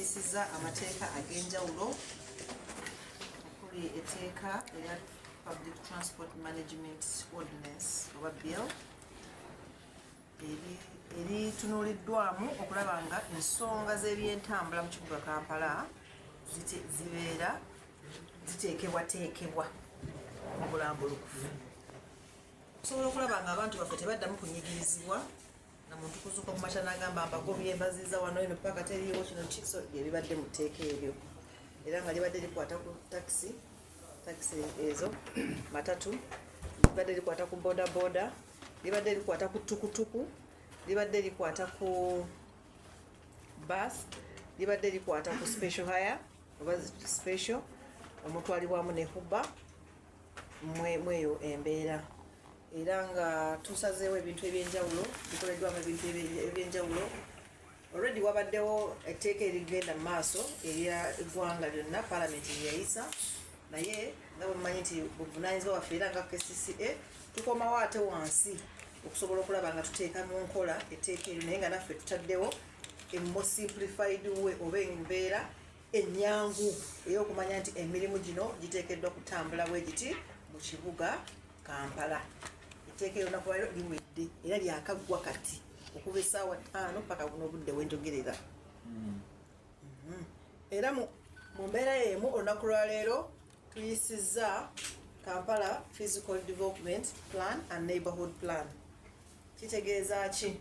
bayisiza amateeka ag'enjawulo okuli etteeka erya Public Transport Management Ordinance oba bill eritunuuliddwamu okulaba nga ensonga z'ebyentambula mu kibuga Kampala zibeera ziteekebwateekebwa mu bulambulukufu. Osobola okulaba nga abantu baffe tebaddamu kunyigirizibwa na muntu kuzuuka ku makya n'agamba mbagobye mbaziza wano eno paka teriiwo kino kiso ebibadde mu tteeka eryo, era nga libadde likwata ku takisi ezo matatu, libadde likwata ku bodaboda, libadde likwata ku tukutuku, libadde likwata ku bus, libadde likwata ku special hire oba special omutwalibwamu ne huba mweyo embeera. Era nga tusazeewo ebintu ebyenjawulo, bikoleddwamu ebintu ebyenjawulo. Already wabaddewo etteeka erigenda mu maaso erya eggwanga lyonna palamenti lyeyisa, naye nga bwemumanyi nti buvunaanyizibwa waffe era nga KCCA tukomawo ate wansi okusobola okulaba nga tuteeka mu nkola etteeka eryo, naye nga naffe tutaddewo emo simplified way oba embeera ennyangu ey'okumanya nti emirimu gino giteekeddwa kutambula bwe giti mu kibuga Kampala. Etteeka eryo nakuba liwedde era lyakaggwa kati okuva essaawa 5 paka buno obudde wenjogerera. Era mu mbeera y'emu olunaku lwaleero tuyisizza Kampala Physical Development Plan and Neighborhood Plan. Kitegeeza ki?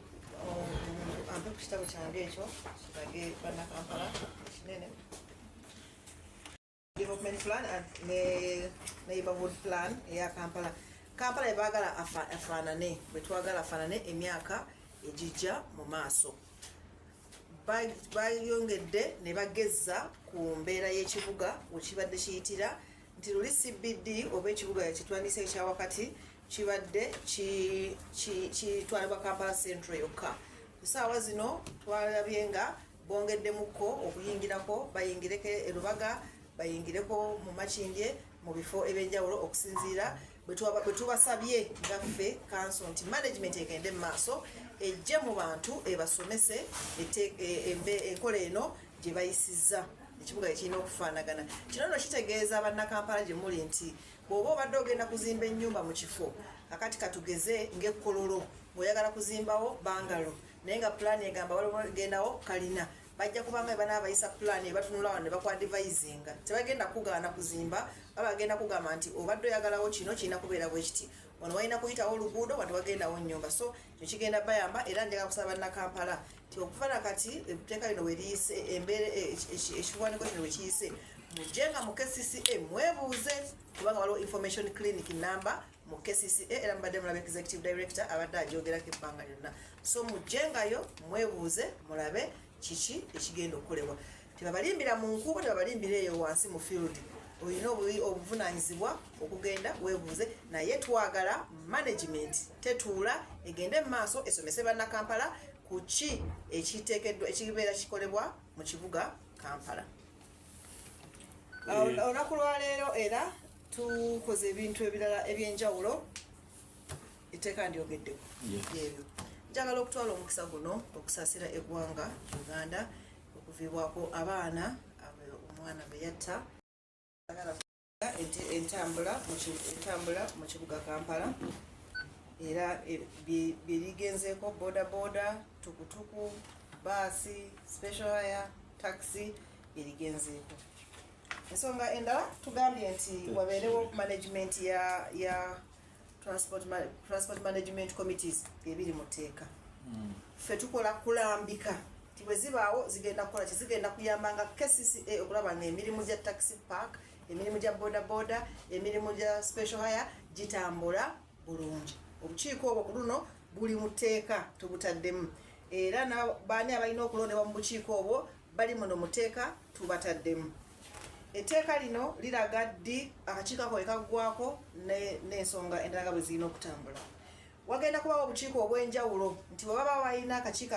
Ampe ku kitabo kyange ekyo kirage bannakampala kinene. Development Plan and Neighborhood Plan eya Kampala. Kampala ebaagala afaanane, bwe twagala afaanane emyaka egijja mu maaso. Bayongedde ne bagezza ku mbeera y'ekibuga wekibadde kiyitira nti luli CBD oba ekibuga kitwandiisa ekya wakati kibadde kitwalibwa Kampala Central yokka. Ku ssaawa zino twalabye nga bongeddemuko okuyingirako, bayingireko e Lubaga, bayingireko mu Makindye, mu bifo ebyenjawulo okusinziira bwe tubasabye ngaffe council nti management egende mu maaso ejje mu bantu ebasomese enkola eno gye bayisizza ekibuga ekirina okufaanagana. Kino nno kitegeeza bannakampala gye muli nti bw'oba obadde ogenda kuzimba ennyumba mu kifo akati katugeze ng'ekkololo ng'oyagala kuzimbawo bangalo naye nga pulaani egamba waliwo egendawo kalina, bajja kubanga bana abayisa pulaani ebatunulawo ne bakwadivaizinga tebagenda kugaana kuzimba, baba bagenda kugamba nti obadde oyagalawo kino kirina kubeera bwe kiti, wano walina kuyitawo oluguudo watu wagendawo nnyumba. So kino kigenda bayamba era njagala kusaba bannakampala nti okuva nakati etteeka lino we liyise, ekiwandiiko kino we kiyise, mujjenga mu KCCA mwebuuze kubanga waliwo information clinic number mu KCCA era mubadde mulabe executive director abadde agyogerako ebbanga lyonna. So mujjengayo mwebuuze mulabe kiki ekigenda okukolebwa. Tebabalimbira mu nkuba, tebabalimbira eyo wansi mu field. Olina obuvunaanyizibwa okugenda weebuuze, naye twagala management tetuula egende mu maaso esomese bannakampala ku ki ekiteekeddwa ekibeera kikolebwa mu kibuga Kampala. Olunaku lwaleero era tukoze ebintu ebirala ebyenjawulo etteeka ndyogeddeko ebyo. Njagala okutwala omukisa guno okusaasira eggwanga Uganda okuviibwako abaana omwana be yatta entambula mu kibuga Kampala era birigenzeeko bodaboda, tukutuku, baasi, special hire, taxi birigenzeeko. Ensonga endala tugambye nti wabeerewo management ya transport management committees ebiri mu tteeka. Ffe tukola kulambika ti bwe zibaawo zigenda kukola kizigenda kuyamba nga KCCA okulaba nga emirimu gya taxi park, emirimu gya bodaboda, emirimu gya special hire gitambula bulungi. Obukiiko obwo ku luno buli mu tteeka tubutaddemu era baani abalina okulondebwa mu bukiiko obwo bali muno mu tteeka tubataddemu. Etteeka lino liraga ddi akakiiko ako ekaggwako n'ensonga endala bwe zirina okutambula. Wagenda kubawo obukiiko obw'enjawulo nti bwe baba balina akakiiko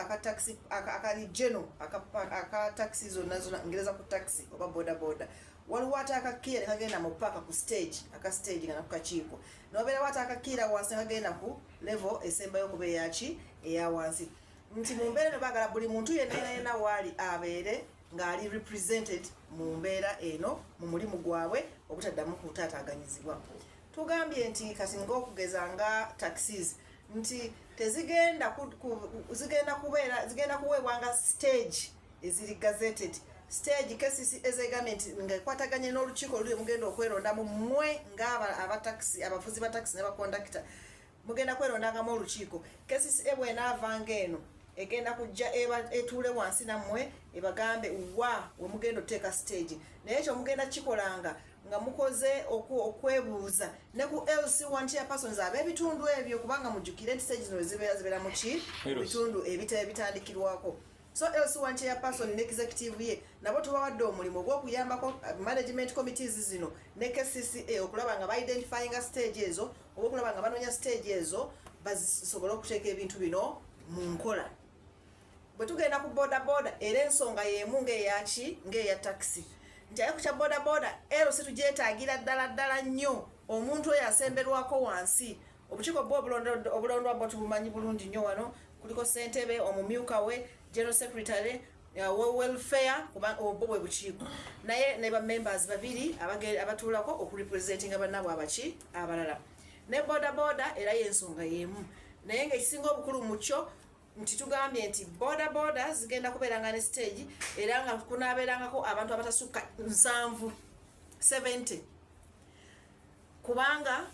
akali geno aka taxi zonna ngereza ku taxi oba bodaboda, waliwo ate akakiira kagenda mu paaka ku stage, akastage nga naku kakiiko, nobeerawo ate akakiira wansi kagenda ku level esembayo okuba eyaki eya wansi. Nti mu mbeera eno baagala buli muntu yenna waali abeere ng'ali represented mu mbeera eno mu mulimu gwabwe obutaddamu kutaataaganyizibwa. Tugambye nti kati ng'okugeza nga taxis nti tezigenda zigenda kuweebwa nga stage eziri gazetted stage cases ezegambye nti ng'ekwataganye n'olukiiko oluli mugenda okwerondamu mmwe ng'abataxi abavuzi ba taxi ne bakondakita mugenda kwerondangamu olukiiko cases ebwenaavanga eno egenda kujja etuule wansi nammwe ebagambe wa we mugenda oteeka stage naye ekyo mugenda kikolanga nga mukoze okwebuuza ne ku LC1 chairpersons ab'ebitundu ebyo kubanga mujjukire nti stage zino zibeera mu bitundu ebitandikirwako. So LC1 chairperson ne executive ye nabo tubawadde omulimu gw'okuyambako management committees zino ne KCCA okulaba nga ba-identifyinga stage ezo oba okulaba nga banoonya stage ezo basobole okuteeka ebintu bino mu nkola. Bwe tugenda ku bodaboda era ensonga y'emu ng'eya taxi nti aye ku kya bodaboda ero situgyetaagira ddala nnyo omuntu oyo asemberwako wansi. Obukiiko bwo obulondwa bwo tubumanyi bulungi nnyo wano kuliko ssentebe omumyuka we general secretary welfare obwo bwe bukiiko naye ne bamembers babiri abatuulako okurepresentinga bannabwe abalala ne bodaboda era y'ensonga y'emu naye ng'ekisinga obukulu mu kyo nti tugambye nti bodaboda zigenda kubeeranga ne stage era nga kunaabeerangako abantu abatasukka 70 kubanga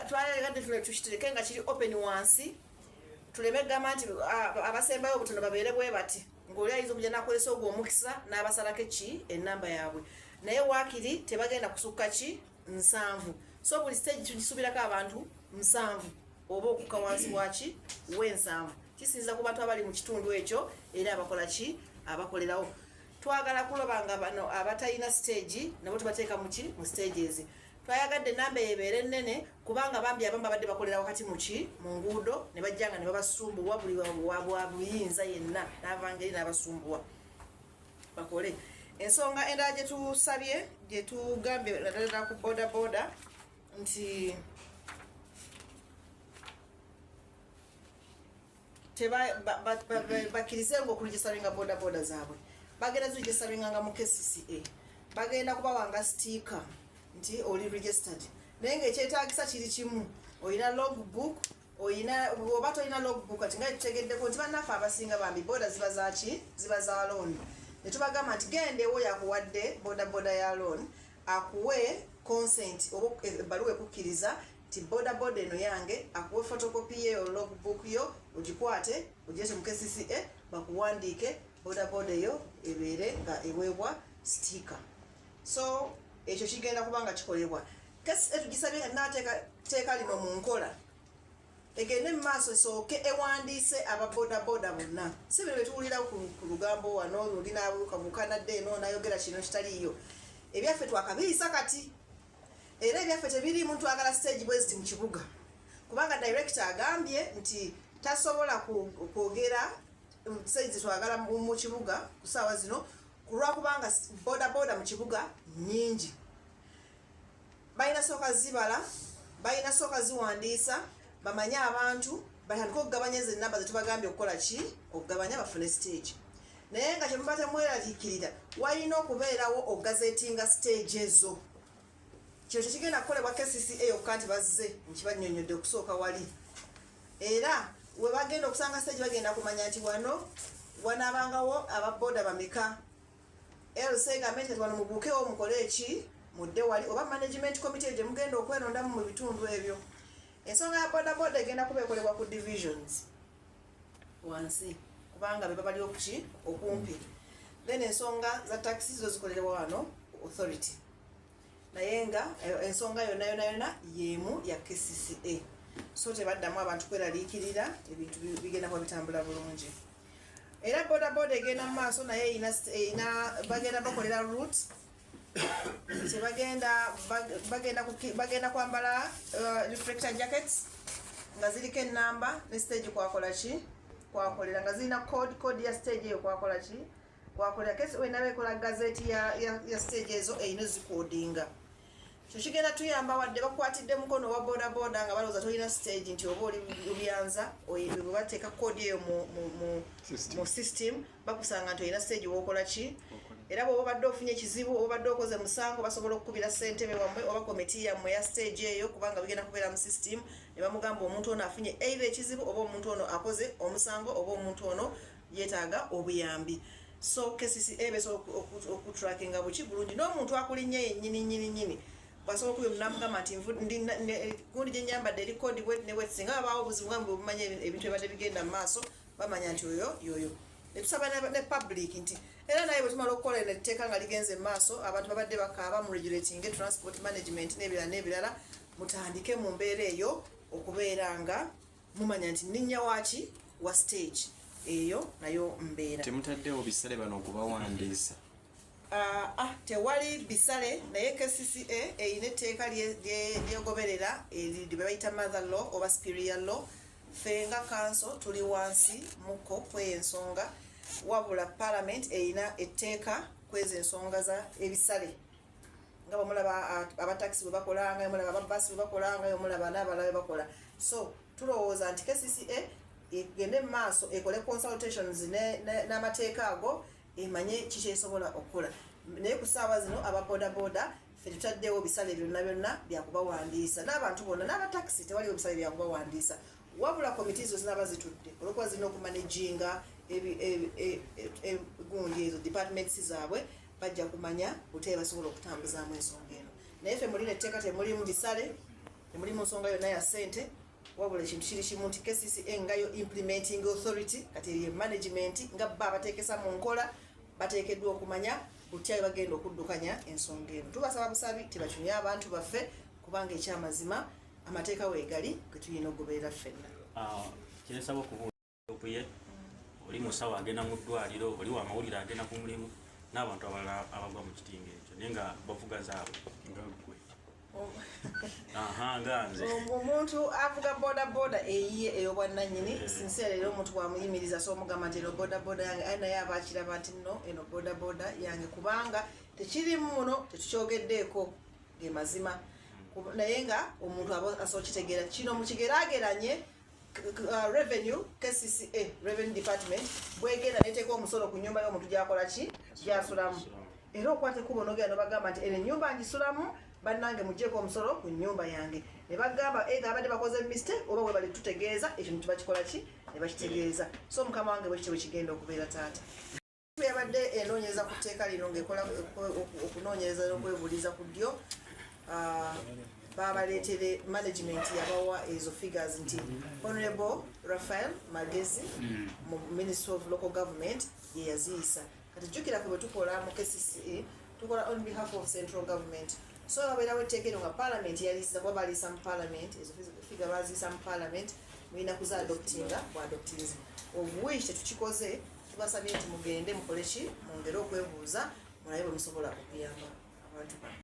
twayagadde tukitereke nga kiri open wansi tuleme gamba nti abasembayo obutono babeere bwe bati ng'oli ayinza okujja n'akozesa ogwo omukisa n'abasalako ennamba yaabwe naye waakiri tebagenda kusukka 70 so buli stage tugisuubirako abantu 7 oba okukka wansi waki w'7 kisinza ku bantu abali mu kitundu ekyo era abakolerawo. Twagala kuloba nga bano abatalina stage nabo tubateeka mu stages. Twayagadde namba ebeere nnene kubanga bambi abamu babadde bakolera wakati mu nguudo ne bajjanga ne babasumbuwa buli buyinza yenna n'avangeri n'abasumbuwa bakole. Ensonga endala gye tusabye gye tugambye naddala ku bodaboda nti bakkirize ng'okuregistaringa bodaboda zaabwe bagenda ziregistaringa mu KCCA bagenda kubawanga sticker nti oli registered naye ng'ekyetaagisa kiri kimu olina logbook oba tolina logbook ati nga tutegeddeko nti bannaffe abasinga bambi boda ziba za loan ne tubagamba nti genda ewo yakuwadde bodaboda ya loan akuwe consent oba ebbaluwa ekukkiriza ti bodaboda eno yange akuwe photocopy yeyo logbook yo ogikwate ogyete mu KCCA bakuwandiike bodaboda eyo ebeere nga eweebwa sticker. So ekyo kigenda kubanga kikolebwa tugisabye nga naateeka lino mu nkola egende mu maaso esooke ewandiise ababodaboda bonna si bino betuwulira ku lugambo wano olinabuukabuuka nadde eno nayogera kino kitaliiyo ebyaffe twakabiyisa kati era ebyaffe tebirimu twagala stage bweziti mu kibuga kubanga director agambye nti tasobola kwogera stage twagala mu kibuga ku ssaawa zino kulwakubanga bodaboda mu kibuga nyingi balina sooka zibala balina sooka ziwandiisa bamanye abantu batandika okugabanya ezo ennamba zetubagambye okukola okugabanya bafune stage naye nga kyemuba temweraliikirira walina okubeerawo ogazetinga stage ezo kino kyekigenda kukolebwa KCCA yokka nti bazze nkibannyonnyodde okusooka wali era we bagenda okusanga stage bagenda kumanya nti wano wanaabangawo ababoda bameka LC gambye nti wano mubuukewo mukole mudde wali oba management committee gye mugenda okwerondamu mu bitundu ebyo. Ensonga ya bodaboda egenda kuba ekolebwa ku divisions wansi kubanga be babali okumpi. Then ensonga za taxi zo zikolerwa wano authority naye nga ensonga yonna yemu ya KCCA so tebaddamu abantu kweraliikirira ebintu bigenda kuba bitambula bulungi. Era bodaboda egenda mu maaso naye bagenda bakolera route bagenda kwambala reflector jackets nga ziriko ennamba ne stage kwakolera nga zirina code ya stage eyo kwakolera kesi wena bekola gazeti ya stage ezo eyino zikodinga kigenda tuyamba wadde bakwatidde mukono wa boda boda nga balowooza tolina stage nti oba olyanza bwe bateeka kodi eyo mu system bakusanga nti olina stage wokola ki era bw'oba obadde ofunye ekizibu oba obadde okoze musango basobola okukubira ssentebe wammwe oba komiti yammwe ya stage eyo kubanga bigenda kubeera mu system ne bamugamba omuntu ono afunye either ekizibu oba omuntu ono akoze omusango oba omuntu ono yeetaaga obuyambi. So KCCA besobola okutrackinga buki bulungi n'omuntu akulinnye yennyini basobola okuba namugamba nti gundi gye nyambadde eri kodi ne wet singa babaawo obuzibu bwamwe bumanya ebintu ebadde bigenda mu maaso bamanya nti yoyo netusaba ne public nti era naye bwe tumala okukola eno etteeka nga ligenze mu maaso abantu babadde bakaaba mu regulating transport management n'ebirala mutandike mu mbeera eyo okubeera nga mumanya nti nninnya waaki wa stage eyo nayo mbeera. Temutaddewo bisale bano okubawandiisa? Tewali bisale naye KCCA eyina etteeka lyegoberera lye bayita mother law oba superior law. Ffe nga council tuli wansi muko kw'ensonga wabula parliament eyina etteeka kw'ezo ensonga za ebisale nga bamulaba abataxi bwe bakola nga mulaba ababasi bwe bakola nga mulaba n'abalala bwe bakola. So tulowooza nti KCCA egende mu maaso ekole consultations n'amateeka ago emanye kiki esobola okukola naye ku ssaawa zino ababodaboda ffe tutaddewo bisale byonna byakubawandiisa n'abantu bonna n'abataxi tewaliwo bisale byakubawandiisa wabula komiti zo zinaba zitudde olwokuba zirina okumanaginga gundi ezo departments zaabwe bajja kumanya butee basobola okutambuzaamu ensonga eno naye ffe mulina etteeka temulimu bisale temuli mu nsonga yonna ya ssente wabula ekintu kiri kimu nti KCCA ngayo implementing authority kati management nga bba abateekesa mu nkola bateekeddwa okumanya butya bagenda okuddukanya ensonga eno. Tubasaba busabi tibacumye abantu baffe kubanga ekyamazima amateeka weegali ge tulina okugoberera ffenna. Kiresaba okubuuye oli musawo agenda mu ddwaliro oli wa mawulire agenda ku mulimu n'abantu abalala abagwa mu kitinga ekyo naye nga bavuga zaabwe nga ggwe nganze omuntu avuga bodaboda eyiye ey'obwannannyini sinseera era omuntu bwamuyimiriza so omugamba nti eno bodaboda yange aye naye aba akiraba nti nno eno bodaboda yange kubanga tekirimu muno tetukyogeddeeko ge mazima naye nga omuntu aba asobola kitegeera kino mukigeraageranye revenue KCCA revenue department bwegenda neteeka omusolo ku nnyumba y'omuntu gyakola ki gyasulamu era okwate kuba onogenda nobagamba nti eno ennyumba ngisulamu bannange mugjeeko omusolo ku nnyumba yange ne bagamba either abadde bakoze mistake oba we bali tutegeeza ekintu tibakikola ki ne bakitegeeza. So mukama wange bwe kityo bwe kigenda okubeera taata yabadde enoonyereza ku tteeka lino ng'ekola okunoonyereza n'okwebuuliza ku ddyo babaleetere management yabawa ezo figures nti Honorable Raphael Magezi mu Ministry of Local Government ye yaziisa kati jjukira kwe bwe tukola mu KCCA tukola on behalf of central government. So babeerawo etteeka eno nga parliament yaliisa kuba baliisa mu parliament ezo figure baziisa mu parliament mulina kuza adoptinga bwadoptiriza obuwiiki tetukikoze tubasabye nti mugende mukole ki mwongere okwebuuza mulabe bwe musobola okuyamba abantu bano.